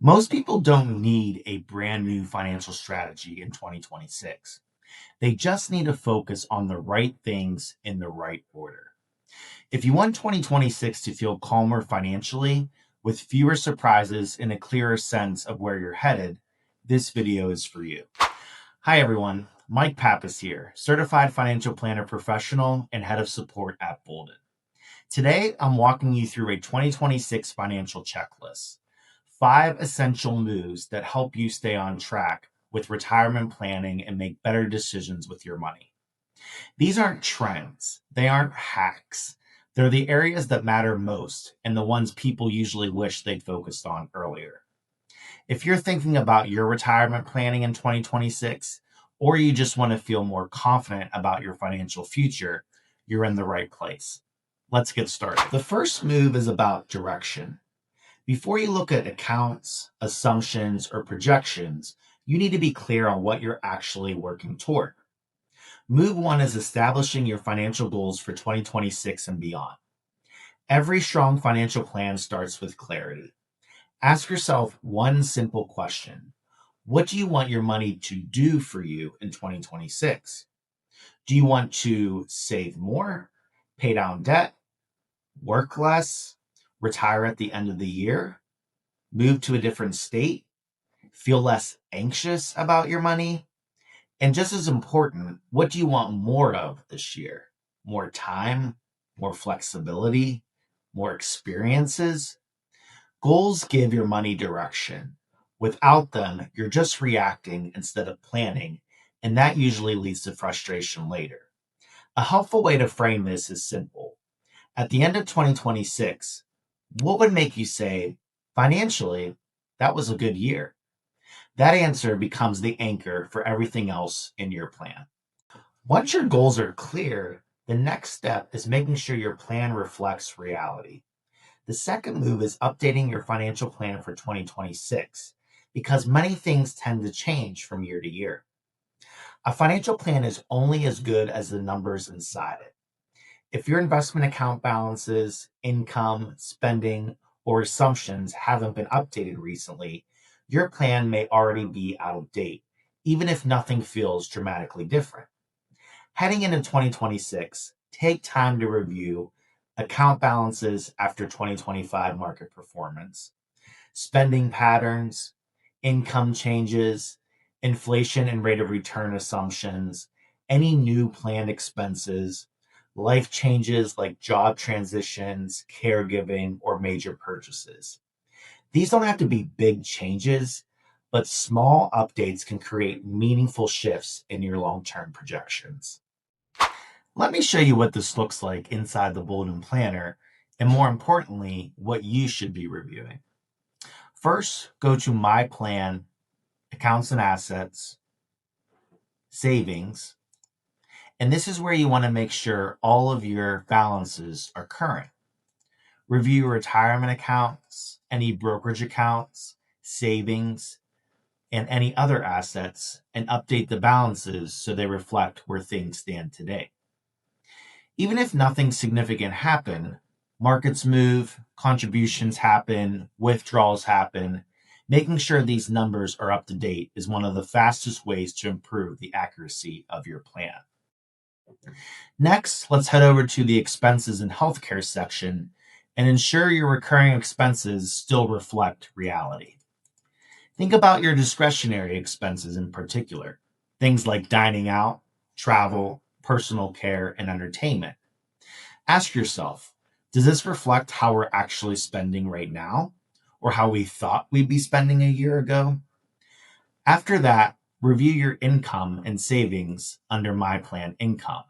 Most people don't need a brand new financial strategy in 2026. They just need to focus on the right things in the right order. If you want 2026 to feel calmer financially, with fewer surprises and a clearer sense of where you're headed, this video is for you. Hi everyone, Mike Pappis here, certified financial planner professional and head of support at Boldin. Today, I'm walking you through a 2026 financial checklist. 5 essential moves that help you stay on track with retirement planning and make better decisions with your money. These aren't trends, they aren't hacks. They're the areas that matter most and the ones people usually wish they'd focused on earlier. If you're thinking about your retirement planning in 2026, or you just want to feel more confident about your financial future, you're in the right place. Let's get started. The first move is about direction. Before you look at accounts, assumptions, or projections, you need to be clear on what you're actually working toward. Move 1 is establishing your financial goals for 2026 and beyond. Every strong financial plan starts with clarity. Ask yourself one simple question. What do you want your money to do for you in 2026? Do you want to save more, pay down debt, work less, retire at the end of the year, move to a different state, feel less anxious about your money? And just as important, what do you want more of this year? More time, more flexibility, more experiences? Goals give your money direction. Without them, you're just reacting instead of planning, and that usually leads to frustration later. A helpful way to frame this is simple. At the end of 2026, what would make you say, financially, that was a good year? That answer becomes the anchor for everything else in your plan. Once your goals are clear, the next step is making sure your plan reflects reality. The second move is updating your financial plan for 2026, because many things tend to change from year to year. A financial plan is only as good as the numbers inside it. If your investment account balances, income, spending, or assumptions haven't been updated recently, your plan may already be out of date, even if nothing feels dramatically different. Heading into 2026, take time to review account balances after 2025 market performance, spending patterns, income changes, inflation and rate of return assumptions, any new planned expenses, life changes like job transitions, caregiving, or major purchases. These don't have to be big changes, but small updates can create meaningful shifts in your long-term projections. Let me show you what this looks like inside the Boldin Planner, and more importantly, what you should be reviewing. First, go to My Plan, Accounts and Assets, Savings, and this is where you want to make sure all of your balances are current. Review your retirement accounts, any brokerage accounts, savings, and any other assets, and update the balances so they reflect where things stand today. Even if nothing significant happened, markets move, contributions happen, withdrawals happen. Making sure these numbers are up to date is one of the fastest ways to improve the accuracy of your plan. Next, let's head over to the expenses and healthcare section and ensure your recurring expenses still reflect reality. Think about your discretionary expenses in particular, things like dining out, travel, personal care, and entertainment. Ask yourself, does this reflect how we're actually spending right now, or how we thought we'd be spending a year ago? After that, review your income and savings under My Plan Income.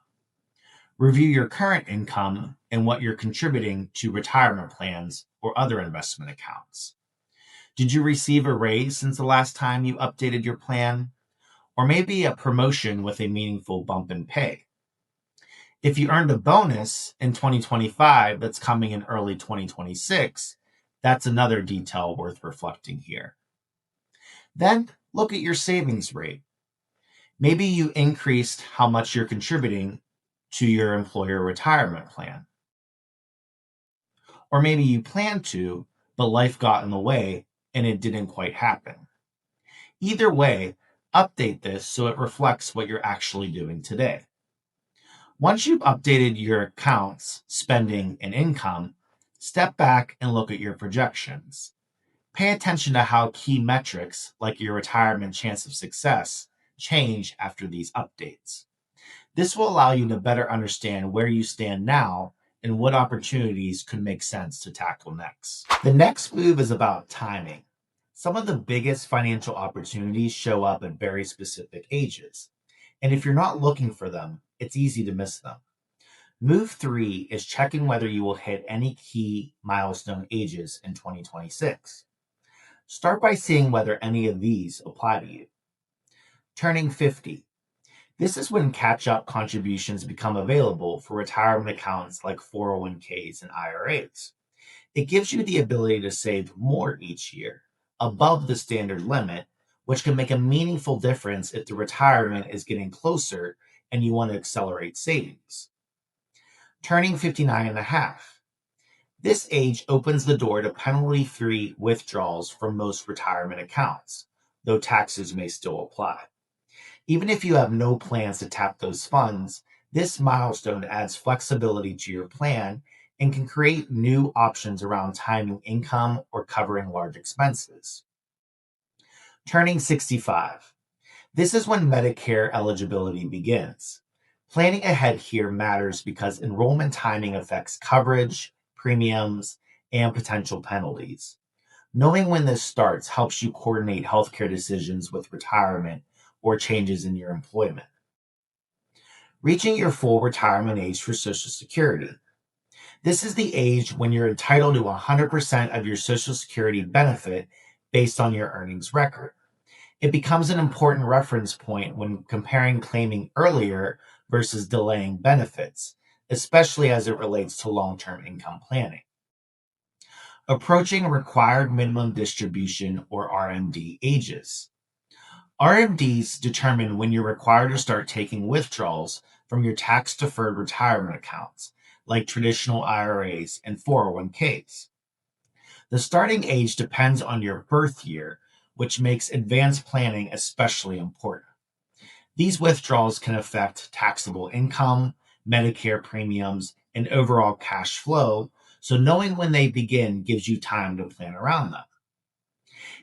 Review your current income and what you're contributing to retirement plans or other investment accounts. Did you receive a raise since the last time you updated your plan? Or maybe a promotion with a meaningful bump in pay? If you earned a bonus in 2025 that's coming in early 2026, that's another detail worth reflecting here. Then look at your savings rate. Maybe you increased how much you're contributing to your employer retirement plan. Or maybe you planned to, but life got in the way and it didn't quite happen. Either way, update this so it reflects what you're actually doing today. Once you've updated your accounts, spending, and income, step back and look at your projections. Pay attention to how key metrics, like your retirement chance of success, change after these updates. This will allow you to better understand where you stand now and what opportunities could make sense to tackle next. The next move is about timing. Some of the biggest financial opportunities show up at very specific ages, and if you're not looking for them, it's easy to miss them. Move 3 is checking whether you will hit any key milestone ages in 2026. Start by seeing whether any of these apply to you. Turning 50. This is when catch-up contributions become available for retirement accounts like 401ks and IRAs. It gives you the ability to save more each year, above the standard limit, which can make a meaningful difference if the retirement is getting closer and you want to accelerate savings. Turning 59 and a half. This age opens the door to penalty-free withdrawals from most retirement accounts, though taxes may still apply. Even if you have no plans to tap those funds, this milestone adds flexibility to your plan and can create new options around timing income or covering large expenses. Turning 65. This is when Medicare eligibility begins. Planning ahead here matters because enrollment timing affects coverage, premiums, and potential penalties. Knowing when this starts helps you coordinate healthcare decisions with retirement or changes in your employment. Reaching your full retirement age for Social Security. This is the age when you're entitled to 100% of your Social Security benefit based on your earnings record. It becomes an important reference point when comparing claiming earlier versus delaying benefits, especially as it relates to long-term income planning. Approaching required minimum distribution or RMD ages. RMDs determine when you're required to start taking withdrawals from your tax-deferred retirement accounts, like traditional IRAs and 401ks. The starting age depends on your birth year, which makes advanced planning especially important. These withdrawals can affect taxable income, Medicare premiums, and overall cash flow, so knowing when they begin gives you time to plan around them.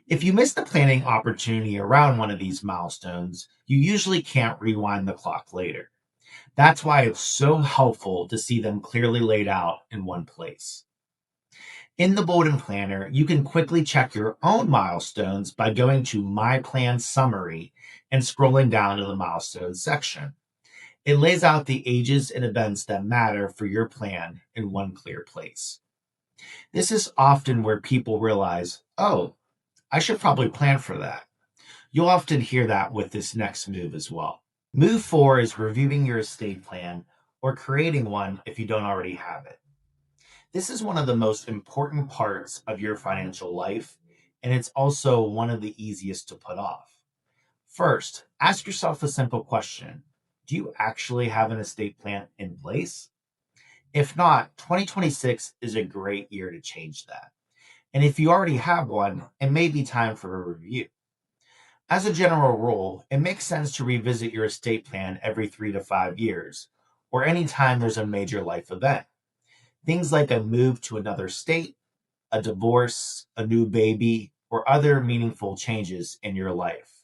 If you miss the planning opportunity around one of these milestones, you usually can't rewind the clock later. That's why it's so helpful to see them clearly laid out in one place. In the Boldin Planner, you can quickly check your own milestones by going to My Plan Summary and scrolling down to the Milestones section. It lays out the ages and events that matter for your plan in one clear place. This is often where people realize, oh, I should probably plan for that. You'll often hear that with this next move as well. Move 4 is reviewing your estate plan or creating one if you don't already have it. This is one of the most important parts of your financial life, and it's also one of the easiest to put off. First, ask yourself a simple question. Do you actually have an estate plan in place? If not, 2026 is a great year to change that. And if you already have one, it may be time for a review. As a general rule, it makes sense to revisit your estate plan every 3 to 5 years, or anytime there's a major life event. Things like a move to another state, a divorce, a new baby, or other meaningful changes in your life.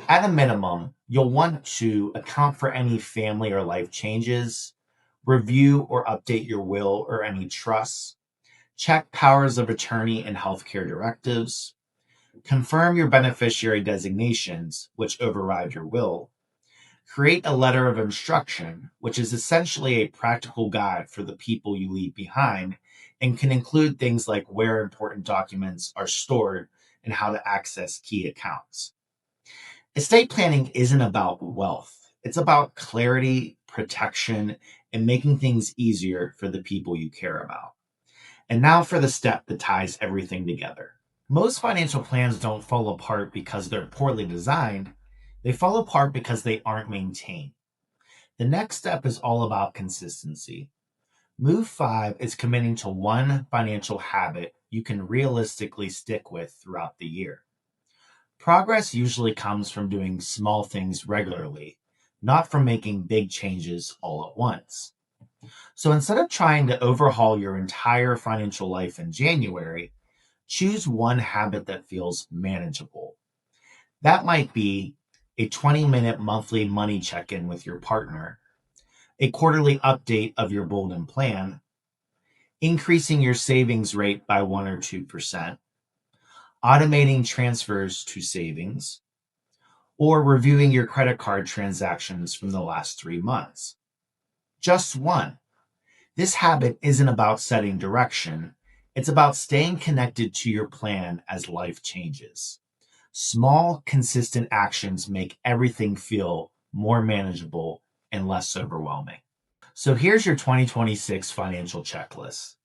At a minimum, you'll want to account for any family or life changes, review or update your will or any trusts, check powers of attorney and healthcare directives, confirm your beneficiary designations, which override your will, create a letter of instruction, which is essentially a practical guide for the people you leave behind and can include things like where important documents are stored and how to access key accounts. Estate planning isn't about wealth. It's about clarity, protection, and making things easier for the people you care about. And now for the step that ties everything together. Most financial plans don't fall apart because they're poorly designed. They fall apart because they aren't maintained. The next step is all about consistency. Move 5 is committing to one financial habit you can realistically stick with throughout the year. Progress usually comes from doing small things regularly, not from making big changes all at once. So instead of trying to overhaul your entire financial life in January, choose one habit that feels manageable. That might be a 20-minute monthly money check in with your partner, a quarterly update of your Boldin plan, increasing your savings rate by 1 or 2%, automating transfers to savings, or reviewing your credit card transactions from the last 3 months. Just one. This habit isn't about setting direction, it's about staying connected to your plan as life changes. Small, consistent actions make everything feel more manageable and less overwhelming. So here's your 2026 financial checklist.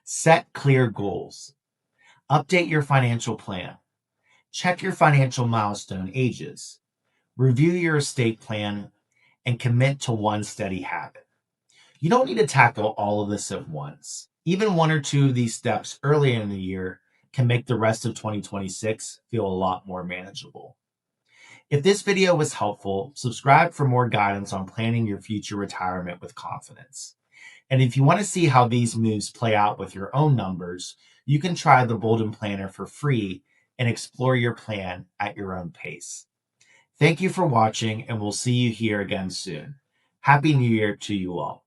Set clear goals. Update your financial plan. Check your financial milestone ages. Review your estate plan and commit to one steady habit. You don't need to tackle all of this at once. Even one or two of these steps early in the year can make the rest of 2026 feel a lot more manageable. If this video was helpful, subscribe for more guidance on planning your future retirement with confidence. And if you want to see how these moves play out with your own numbers, you can try the Boldin Planner for free and explore your plan at your own pace. Thank you for watching, and we'll see you here again soon. Happy New Year to you all.